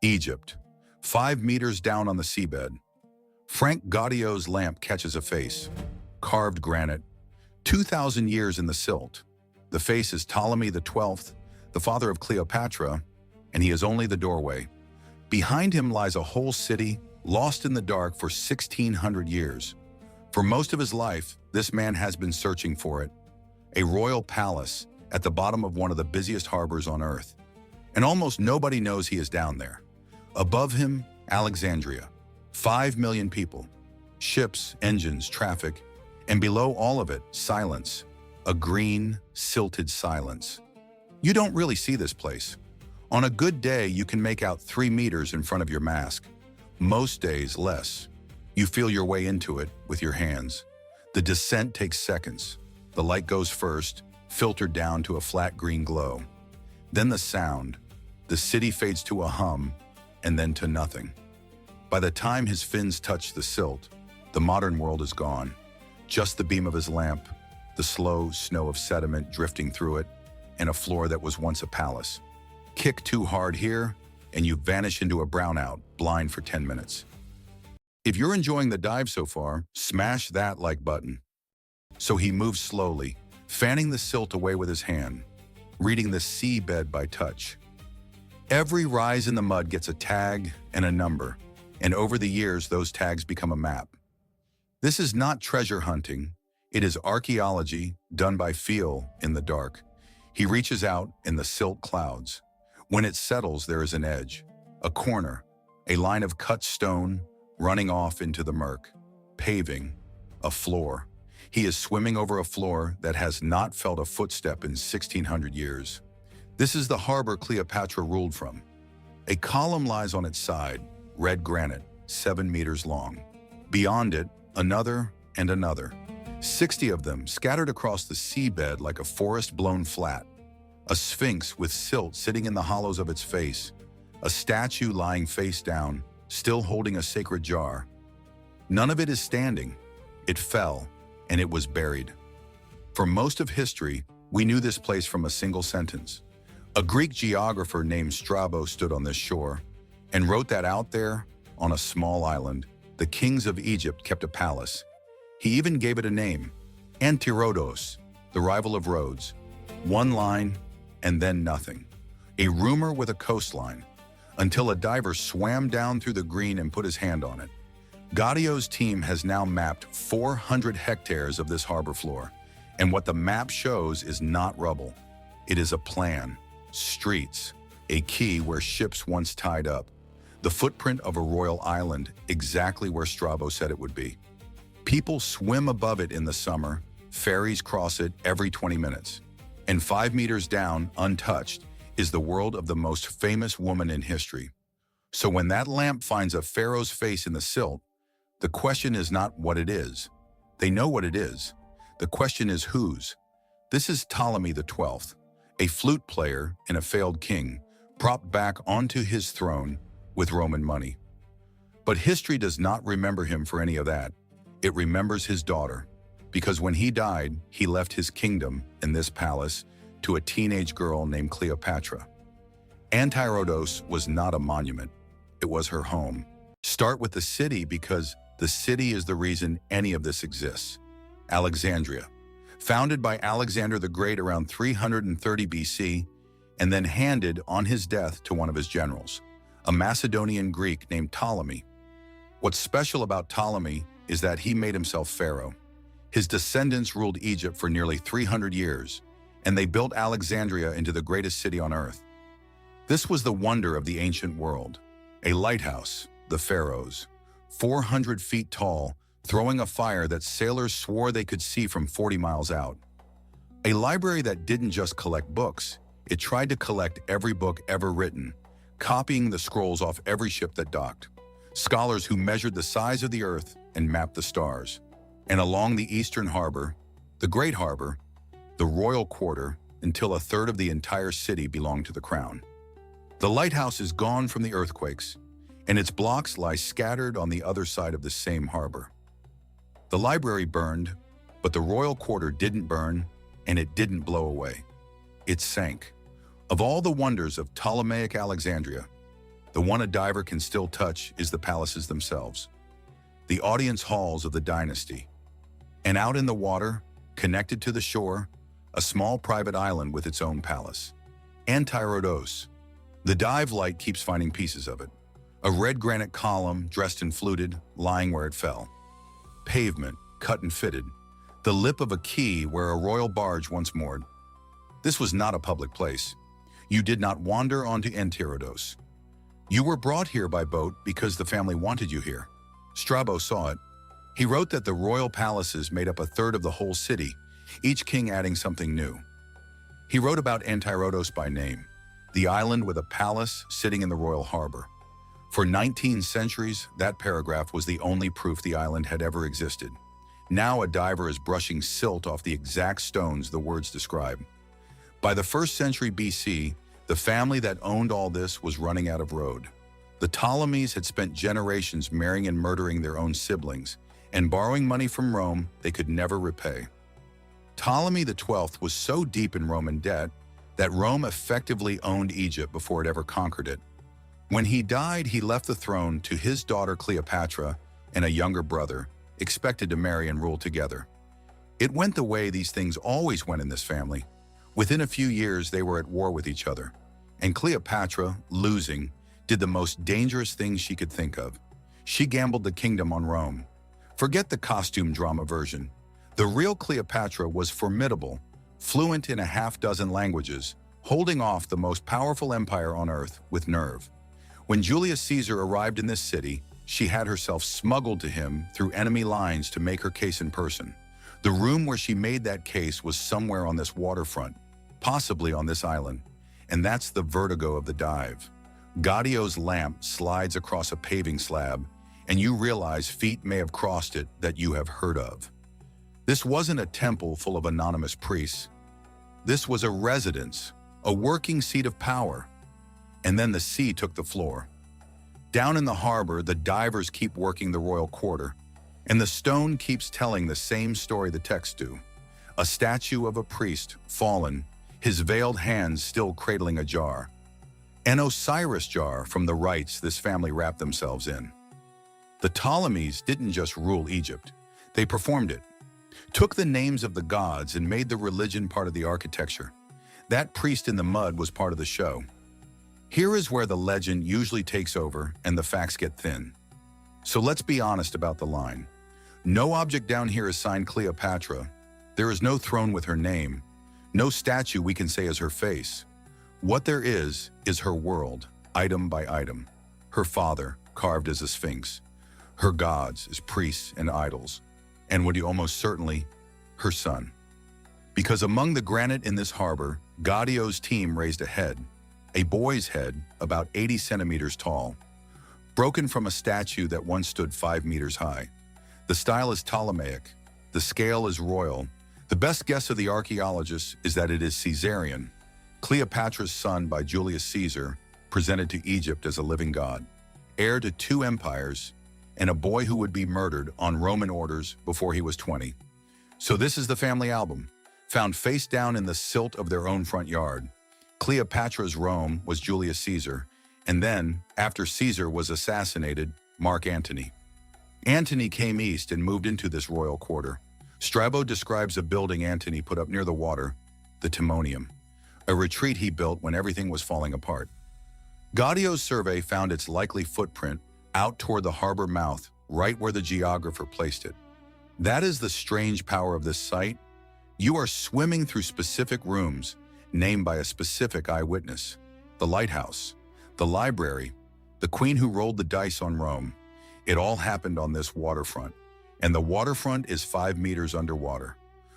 Egypt. 5 meters down on the seabed. Franck Goddio's lamp catches a face. Carved granite. 2,000 years in the silt. The face is Ptolemy XII, the father of Cleopatra, and he is only the doorway. Behind him lies a whole city, lost in the dark for 1,600 years. For most of his life, this man has been searching for it. A royal palace at the bottom of one of the busiest harbors on Earth. And almost nobody knows he is down there. Above him, Alexandria. 5 million people. Ships, engines, traffic. And below all of it, silence. A green, silted silence. You don't really see this place. On a good day, you can make out 3 meters in front of your mask. Most days, less. You feel your way into it with your hands. The descent takes seconds. The light goes first, filtered down to a flat green glow. Then the sound. The city fades to a hum, and then to nothing. By the time his fins touch the silt, the modern world is gone. Just the beam of his lamp, the slow snow of sediment drifting through it, and a floor that was once a palace. Kick too hard here, and you vanish into a brownout, blind for 10 minutes. If you're enjoying the dive so far, smash that like button. So he moves slowly, fanning the silt away with his hand, reading the seabed by touch. Every rise in the mud gets a tag and a number, and over the years, those tags become a map. This is not treasure hunting. It is archaeology done by feel in the dark. He reaches out in the silt clouds. When it settles, there is an edge, a corner, a line of cut stone running off into the murk, paving, a floor. He is swimming over a floor that has not felt a footstep in 1,600 years. This is the harbor Cleopatra ruled from. A column lies on its side, red granite, 7 meters long. Beyond it, another and another. 60 of them scattered across the seabed like a forest blown flat. A sphinx with silt sitting in the hollows of its face. A statue lying face down, still holding a sacred jar. None of it is standing. It fell, and it was buried. For most of history, we knew this place from a single sentence. A Greek geographer named Strabo stood on this shore and wrote that out there, on a small island, the kings of Egypt kept a palace. He even gave it a name, Antirhodos, the rival of Rhodes. One line, and then nothing. A rumor with a coastline, until a diver swam down through the green and put his hand on it. Goddio's team has now mapped 400 hectares of this harbor floor, and what the map shows is not rubble. It is a plan. Streets, a key where ships once tied up, the footprint of a royal island exactly where Strabo said it would be. People swim above it in the summer, ferries cross it every 20 minutes. And 5 meters down, untouched, is the world of the most famous woman in history. So when that lamp finds a pharaoh's face in the silt, the question is not what it is. They know what it is. The question is whose. This is Ptolemy XII. A flute player and a failed king, propped back onto his throne with Roman money. But history does not remember him for any of that. It remembers his daughter, because when he died, he left his kingdom in this palace to a teenage girl named Cleopatra. Antirhodos was not a monument. It was her home. Start with the city because the city is the reason any of this exists. Alexandria. Founded by Alexander the Great around 330 BC, and then handed on his death to one of his generals, a Macedonian Greek named Ptolemy. What's special about Ptolemy is that he made himself pharaoh. His descendants ruled Egypt for nearly 300 years, and they built Alexandria into the greatest city on earth. This was the wonder of the ancient world. A lighthouse, the pharaohs, 400 feet tall, throwing a fire that sailors swore they could see from 40 miles out. A library that didn't just collect books, it tried to collect every book ever written, copying the scrolls off every ship that docked. Scholars who measured the size of the earth and mapped the stars. And along the eastern harbor, the Great Harbor, the royal quarter, until a third of the entire city belonged to the crown. The lighthouse is gone from the earthquakes, and its blocks lie scattered on the other side of the same harbor. The library burned, but the royal quarter didn't burn, and it didn't blow away. It sank. Of all the wonders of Ptolemaic Alexandria, The one a diver can still touch is the palaces themselves, the audience halls of the dynasty. And out in the water, connected to the shore, a small private island with its own palace. Antirhodos. The dive light keeps finding pieces of it. A red granite column, dressed and fluted, lying where it fell. Pavement, cut and fitted. The lip of a quay where a royal barge once moored. This was not a public place. You did not wander onto Antirhodos. You were brought here by boat because the family wanted you here. Strabo saw it. He wrote that the royal palaces made up a third of the whole city, each king adding something new. He wrote about Antirhodos by name, the island with a palace sitting in the royal harbor. For 19 centuries, that paragraph was the only proof the island had ever existed. Now a diver is brushing silt off the exact stones the words describe. By the 1st century BC, the family that owned all this was running out of road. The Ptolemies had spent generations marrying and murdering their own siblings and borrowing money from Rome they could never repay. Ptolemy XII was so deep in Roman debt that Rome effectively owned Egypt before it ever conquered it. When he died, he left the throne to his daughter Cleopatra and a younger brother, expected to marry and rule together. It went the way these things always went in this family. Within a few years, they were at war with each other, and Cleopatra, losing, did the most dangerous thing she could think of. She gambled the kingdom on Rome. Forget the costume drama version. The real Cleopatra was formidable, fluent in a half-dozen languages, holding off the most powerful empire on earth with nerve. When Julius Caesar arrived in this city, she had herself smuggled to him through enemy lines to make her case in person. The room where she made that case was somewhere on this waterfront, possibly on this island, and that's the vertigo of the dive. Goddio's lamp slides across a paving slab, and you realize feet may have crossed it that you have heard of. This wasn't a temple full of anonymous priests. This was a residence, a working seat of power. And then the sea took the floor. Down in the harbor, the divers keep working the royal quarter, and the stone keeps telling the same story the texts do. A statue of a priest, fallen, his veiled hands still cradling a jar. An Osiris jar from the rites this family wrapped themselves in. The Ptolemies didn't just rule Egypt, they performed it. Took the names of the gods and made the religion part of the architecture. That priest in the mud was part of the show. Here is where the legend usually takes over and the facts get thin. So let's be honest about the line. No object down here is signed Cleopatra. There is no throne with her name. No statue we can say is her face. What there is her world, item by item. Her father, carved as a sphinx. Her gods as priests and idols. And would almost certainly, her son. Because among the granite in this harbor, Goddio's team raised a head. A boy's head, about 80 centimeters tall, broken from a statue that once stood 5 meters high. The style is Ptolemaic, the scale is royal. The best guess of the archaeologists is that it is Caesarian, Cleopatra's son by Julius Caesar, presented to Egypt as a living god, heir to 2 empires, and a boy who would be murdered on Roman orders before he was 20. So this is the family album, found face down in the silt of their own front yard. Cleopatra's Rome was Julius Caesar, and then, after Caesar was assassinated, Mark Antony. Antony came east and moved into this royal quarter. Strabo describes a building Antony put up near the water, the Timonium, a retreat he built when everything was falling apart. Goddio's survey found its likely footprint out toward the harbor mouth, right where the geographer placed it. That is the strange power of this site. You are swimming through specific rooms, named by a specific eyewitness. The lighthouse, the library, the queen who rolled the dice on Rome. It all happened on this waterfront, and the waterfront is 5 meters underwater.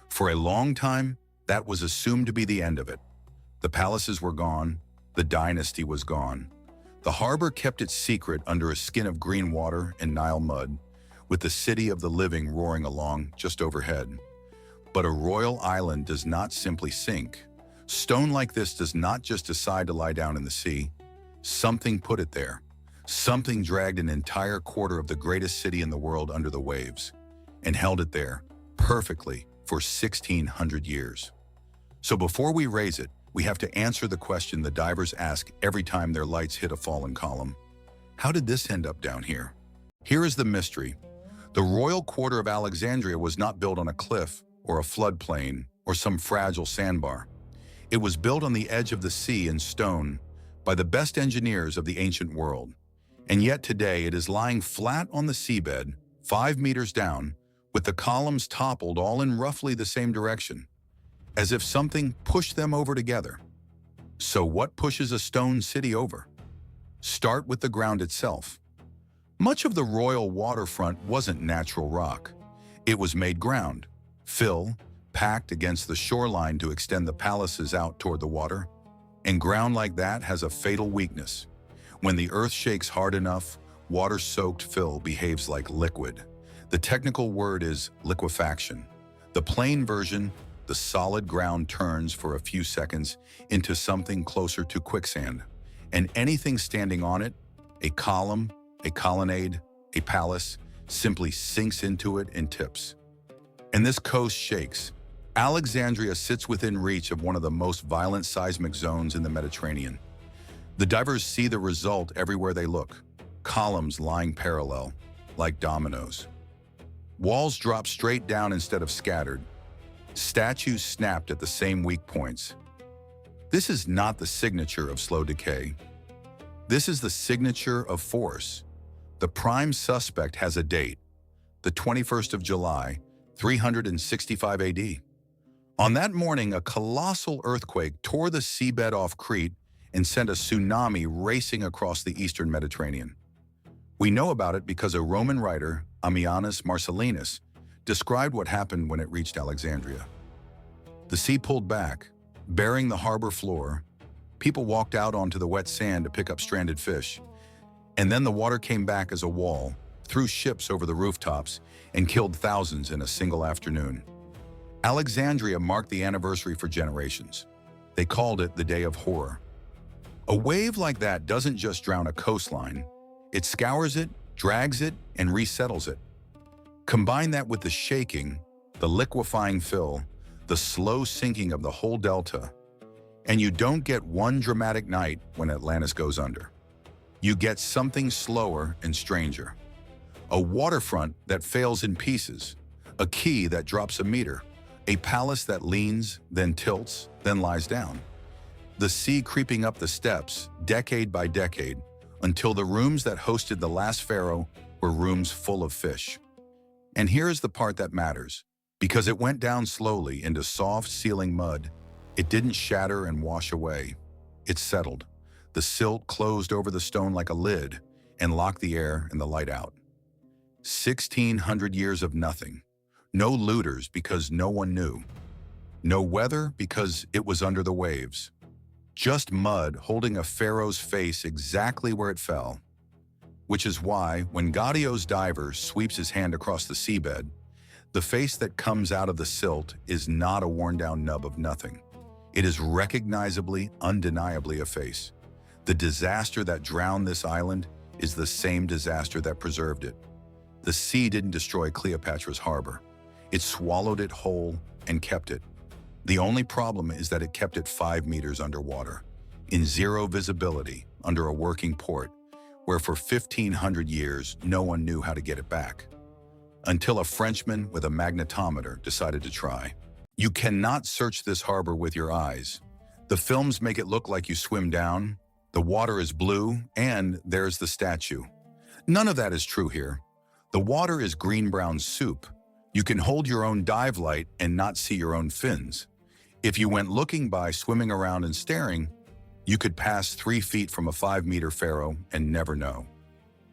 For a long time, that was assumed to be the end of it. The palaces were gone, the dynasty was gone. The harbor kept its secret under a skin of green water and Nile mud, with the city of the living roaring along just overhead. But a royal island does not simply sink. Stone like this does not just decide to lie down in the sea. Something put it there. Something dragged an entire quarter of the greatest city in the world under the waves and held it there, perfectly, for 1,600 years. So before we raise it, we have to answer the question the divers ask every time their lights hit a fallen column. How did this end up down here? Here is the mystery. The royal quarter of Alexandria was not built on a cliff or a floodplain or some fragile sandbar. It was built on the edge of the sea in stone by the best engineers of the ancient world. And yet today it is lying flat on the seabed, 5 meters down, with the columns toppled all in roughly the same direction, as if something pushed them over together. So what pushes a stone city over? Start with the ground itself. Much of the royal waterfront wasn't natural rock. It was made ground, fill, packed against the shoreline to extend the palaces out toward the water. And ground like that has a fatal weakness. When the earth shakes hard enough, water-soaked fill behaves like liquid. The technical word is liquefaction. The plain version, the solid ground turns for a few seconds into something closer to quicksand. And anything standing on it, a column, a colonnade, a palace, simply sinks into it and tips. And this coast shakes. Alexandria sits within reach of one of the most violent seismic zones in the Mediterranean. The divers see the result everywhere they look. Columns lying parallel, like dominoes. Walls drop straight down instead of scattered. Statues snapped at the same weak points. This is not the signature of slow decay. This is the signature of force. The prime suspect has a date, the 21st of July, 365 AD. On that morning, a colossal earthquake tore the seabed off Crete and sent a tsunami racing across the eastern Mediterranean. We know about it because a Roman writer, Ammianus Marcellinus, described what happened when it reached Alexandria. The sea pulled back, bearing the harbor floor. People walked out onto the wet sand to pick up stranded fish. And then the water came back as a wall, threw ships over the rooftops, and killed thousands in a single afternoon. Alexandria marked the anniversary for generations. They called it the Day of Horror. A wave like that doesn't just drown a coastline. It scours it, drags it, and resettles it. Combine that with the shaking, the liquefying fill, the slow sinking of the whole delta, and you don't get one dramatic night when Atlantis goes under. You get something slower and stranger. A waterfront that fails in pieces, a quay that drops a meter, a palace that leans, then tilts, then lies down. The sea creeping up the steps, decade by decade, until the rooms that hosted the last pharaoh were rooms full of fish. And here's the part that matters. Because it went down slowly into soft sealing mud, it didn't shatter and wash away. It settled. The silt closed over the stone like a lid and locked the air and the light out. 1,600 years of nothing. No looters because no one knew. No weather because it was under the waves. Just mud holding a pharaoh's face exactly where it fell. Which is why, when Goddio's diver sweeps his hand across the seabed, the face that comes out of the silt is not a worn-down nub of nothing. It is recognizably, undeniably a face. The disaster that drowned this island is the same disaster that preserved it. The sea didn't destroy Cleopatra's harbor. It swallowed it whole and kept it. The only problem is that it kept it 5 meters underwater, in zero visibility, under a working port, where for 1,500 years no one knew how to get it back. Until a Frenchman with a magnetometer decided to try. You cannot search this harbor with your eyes. The films make it look like you swim down, the water is blue, and there's the statue. None of that is true here. The water is green-brown soup. You can hold your own dive light and not see your own fins. If you went looking by swimming around and staring, you could pass 3 feet from a 5-meter pharaoh and never know.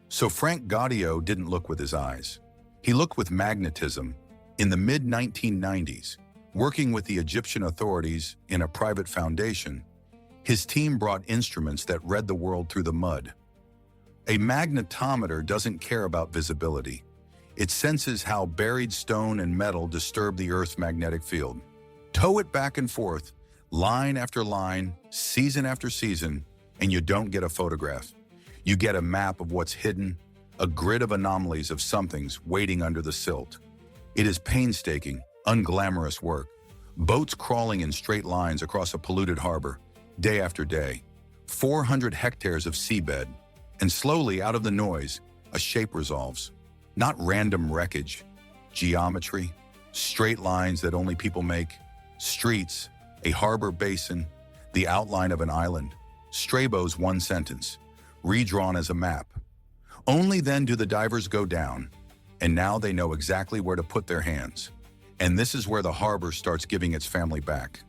So Franck Goddio didn't look with his eyes. He looked with magnetism. In the mid-1990s, working with the Egyptian authorities in a private foundation, his team brought instruments that read the world through the mud. A magnetometer doesn't care about visibility. It senses how buried stone and metal disturb the Earth's magnetic field. Tow it back and forth, line after line, season after season, and you don't get a photograph. You get a map of what's hidden, a grid of anomalies of somethings waiting under the silt. It is painstaking, unglamorous work. Boats crawling in straight lines across a polluted harbor, day after day. 400 hectares of seabed, And slowly, out of the noise, a shape resolves. Not random wreckage, geometry, straight lines that only people make, streets, a harbor basin, the outline of an island. Strabo's one sentence, redrawn as a map. Only then do the divers go down, and now they know exactly where to put their hands. And this is where the harbor starts giving its family back.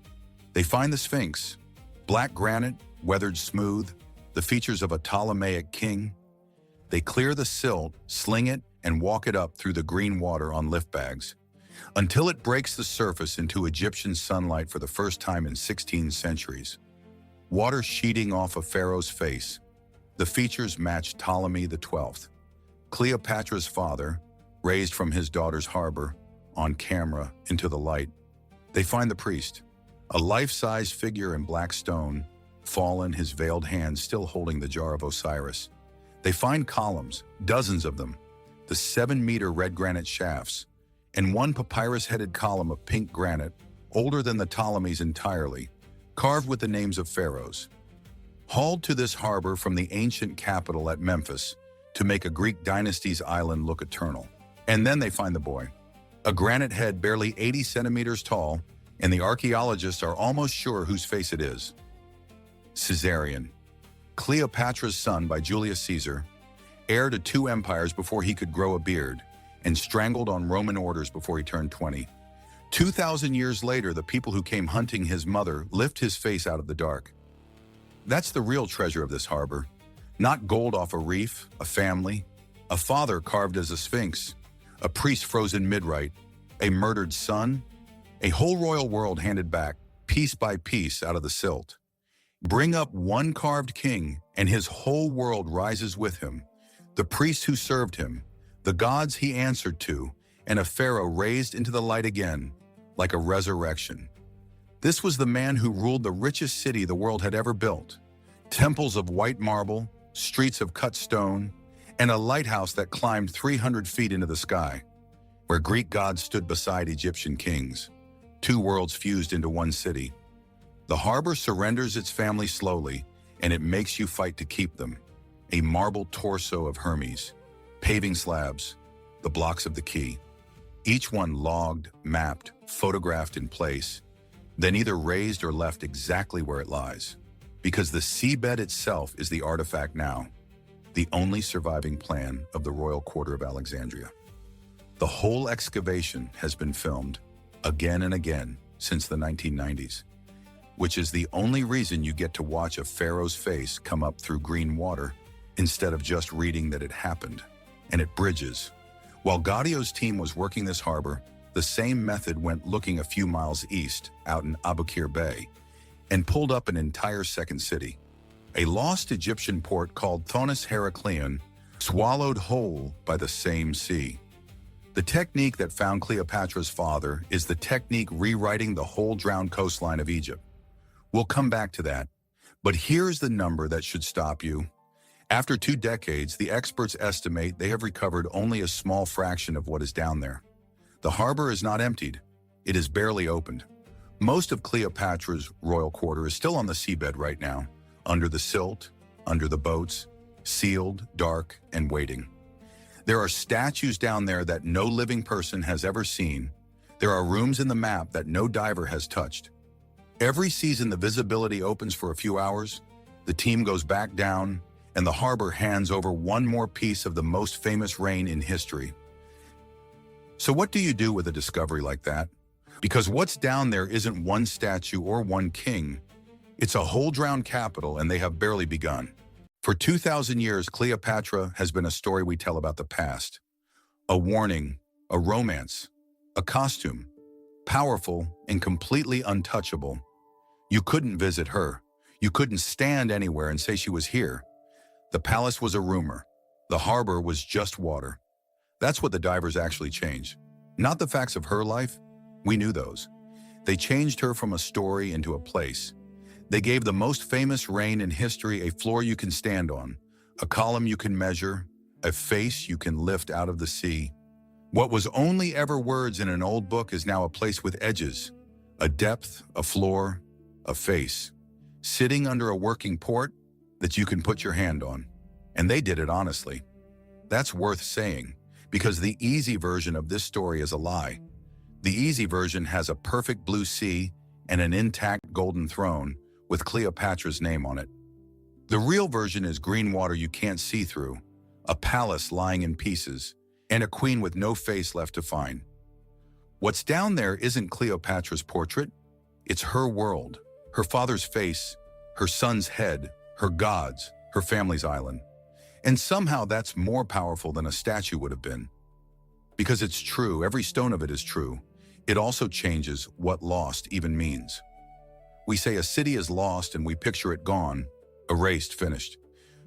They find the Sphinx, black granite, weathered smooth, the features of a Ptolemaic king. They clear the silt, sling it, and walk it up through the green water on lift bags, until it breaks the surface into Egyptian sunlight for the first time in 16 centuries. Water sheeting off a pharaoh's face. The features match Ptolemy XII, Cleopatra's father, raised from his daughter's harbor, on camera, into the light. They find the priest, a life-size figure in black stone, fallen, his veiled hands still holding the jar of Osiris. They find columns, dozens of them, the 7-meter red granite shafts, and one papyrus-headed column of pink granite, older than the Ptolemies entirely, carved with the names of pharaohs. Hauled to this harbor from the ancient capital at Memphis to make a Greek dynasty's island look eternal. And then they find the boy, a granite head barely 80 centimeters tall, and the archaeologists are almost sure whose face it is. Caesarion, Cleopatra's son by Julius Caesar, heir to 2 empires before he could grow a beard, and strangled on Roman orders before he turned 20. 2,000 years later, the people who came hunting his mother lift his face out of the dark. That's the real treasure of this harbor. Not gold off a reef, a family, a father carved as a sphinx, a priest frozen mid-rite, a murdered son, a whole royal world handed back, piece by piece, out of the silt. Bring up one carved king, and his whole world rises with him, the priests who served him, the gods he answered to, and a pharaoh raised into the light again, like a resurrection. This was the man who ruled the richest city the world had ever built. Temples of white marble, streets of cut stone, and a lighthouse that climbed 300 feet into the sky, where Greek gods stood beside Egyptian kings. 2 worlds fused into one city. The harbor surrenders its family slowly, and it makes you fight to keep them. A marble torso of Hermes, paving slabs, the blocks of the quay, each one logged, mapped, photographed in place, then either raised or left exactly where it lies. Because the seabed itself is the artifact now, the only surviving plan of the royal quarter of Alexandria. The whole excavation has been filmed again and again since the 1990s, which is the only reason you get to watch a pharaoh's face come up through green water instead of just reading that it happened. And it bridges. While Goddio's team was working this harbor, the same method went looking a few miles east, out in Aboukir Bay, and pulled up an entire second city. A lost Egyptian port called Thonis Heraklion, swallowed whole by the same sea. The technique that found Cleopatra's father is the technique rewriting the whole drowned coastline of Egypt. We'll come back to that, but here's the number that should stop you. After 2 decades, the experts estimate they have recovered only a small fraction of what is down there. The harbor is not emptied. It is barely opened. Most of Cleopatra's royal quarter is still on the seabed right now, under the silt, under the boats, sealed, dark, and waiting. There are statues down there that no living person has ever seen. There are rooms in the map that no diver has touched. Every season the visibility opens for a few hours, the team goes back down, and the harbor hands over one more piece of the most famous reign in history. So what do you do with a discovery like that? Because what's down there isn't one statue or one king. It's a whole drowned capital, and they have barely begun. For 2,000 years, Cleopatra has been a story we tell about the past. A warning, a romance, a costume, powerful and completely untouchable. You couldn't visit her. You couldn't stand anywhere and say she was here. The palace was a rumor. The harbor was just water. That's what the divers actually changed. Not the facts of her life. We knew those. They changed her from a story into a place. They gave the most famous reign in history a floor you can stand on, a column you can measure, a face you can lift out of the sea. What was only ever words in an old book is now a place with edges, a depth, a floor, a face, sitting under a working port that you can put your hand on. And they did it honestly. That's worth saying, because the easy version of this story is a lie. The easy version has a perfect blue sea and an intact golden throne with Cleopatra's name on it. The real version is green water you can't see through, a palace lying in pieces, and a queen with no face left to find. What's down there isn't Cleopatra's portrait, it's her world, her father's face, her son's head, her gods, her family's island. And somehow that's more powerful than a statue would have been. Because it's true, every stone of it is true. It also changes what lost even means. We say a city is lost and we picture it gone, erased, finished.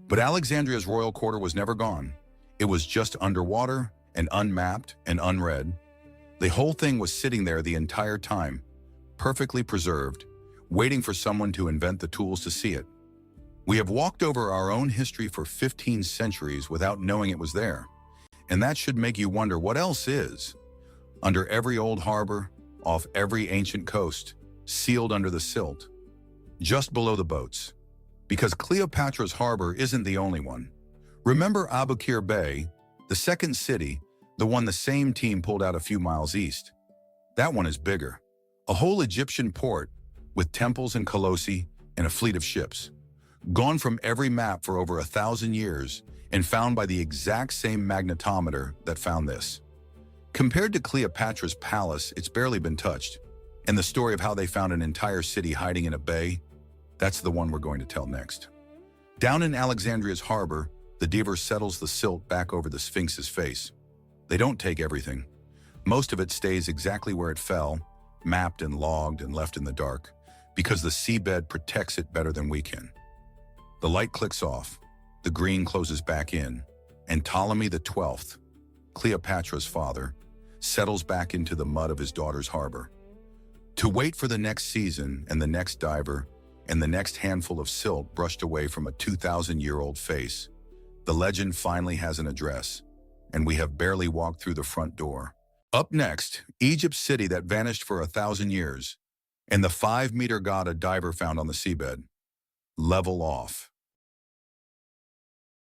But Alexandria's royal quarter was never gone. It was just underwater and unmapped and unread. The whole thing was sitting there the entire time, perfectly preserved, waiting for someone to invent the tools to see it. We have walked over our own history for 15 centuries without knowing it was there. And that should make you wonder what else is. Under every old harbor, off every ancient coast, sealed under the silt, just below the boats. Because Cleopatra's harbor isn't the only one. Remember Abu Qir Bay, the second city, the one the same team pulled out a few miles east? That one is bigger. A whole Egyptian port with temples and colossi and a fleet of ships. Gone from every map for over 1,000 years and found by the exact same magnetometer that found this. Compared to Cleopatra's palace, it's barely been touched. And the story of how they found an entire city hiding in a bay, that's the one we're going to tell next. Down in Alexandria's harbor, the diver settles the silt back over the Sphinx's face. They don't take everything. Most of it stays exactly where it fell, mapped and logged and left in the dark, because the seabed protects it better than we can. The light clicks off, the green closes back in, and Ptolemy XII, Cleopatra's father, settles back into the mud of his daughter's harbor. To wait for the next season and the next diver and the next handful of silt brushed away from a 2,000-year-old face, the legend finally has an address, and we have barely walked through the front door. Up next, Egypt's city that vanished for 1,000 years, and the 5-meter god a diver found on the seabed. Level off.